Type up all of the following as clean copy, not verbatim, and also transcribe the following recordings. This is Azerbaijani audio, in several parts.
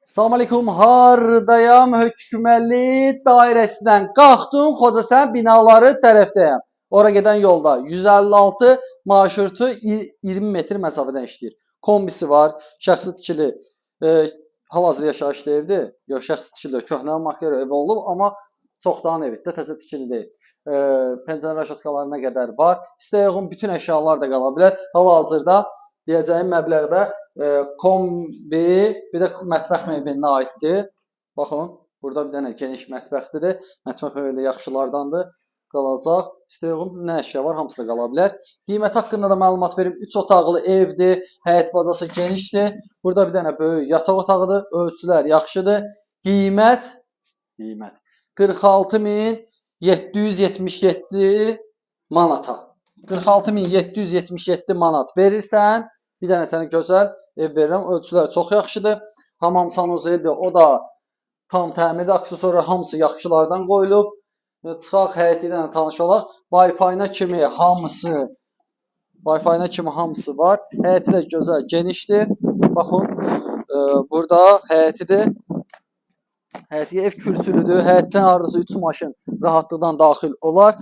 Salam aleykum, hardayam? Höküməli dairəsindən qalxdım, Xocasən binaları tərəfdəyəm. Ora gedən yolda 156 marşrutu 20 metr məsafədən işləyir. Kombisi var, şəxsi tikili, hal-hazırda yaşayışlı evdir. Yox, şəxsi tikili, köhnə makler ev olub, amma çoxdan evdir, təzə tikili deyil. Pəncərə rəşatkalarına qədər var. İstəyəğin bütün əşyalar da qala bilər. Hal-hazırda deyəcəyim məbləğdə kombi, bir də mətbəx mebelinə aiddir. Baxın, burada bir dənə geniş mətbəxdir. Mətbəx mebeli yaxşılardandır. Qalacaq. İstəyəğin nə əşya var, hamısı da qala bilər. Qiymət haqqında da məlumat verim. 3 otaqlı evdir. Həyət bacası genişdir. Burada bir dənə böyük yataq otağıdır. Ölçülər yaxşıdır. Qiymət 46777 manata. 46777 manat verirsən, bir dənə sənə gözəl ev verirəm. Ölçülər çox yaxşıdır. Hamam sanuzeldir. O da tam təmirdir. Aksesuarlar hamısı yaxşılardan qoyulub. Çıxaq həyəti ilə tanış olaq. Wi-Fi-na kimi hamısı var. Həyəti də gözəl, genişdir. Baxın, burada həyətidir. Həyətiyə ev kürsülüdür. Həyətdən hardasa 3 maşın rahatlıqdan daxil olar.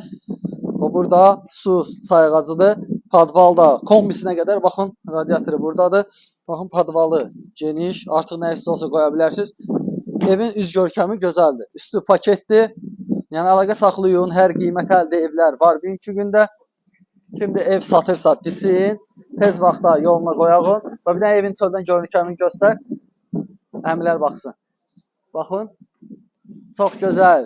Burada su sayğacıdır. Padvalda kombisinə qədər. Baxın, radiatoru buradadır. Baxın, padvalı geniş. Artıq nə istəsə qoya bilərsiniz. Evin üz görkəmi gözəldir. Üstü paketdir. Yəni əlaqə saxlayın. Hər qiymət əldə evlər var bugünkü gündə. Kimdə ev satırsa desin. Tez vaxtda yoluna qoyağın. Və bir də evin çöldən görkəmini göstər. Əmilər baxsın. Baxın. Çox gözəl.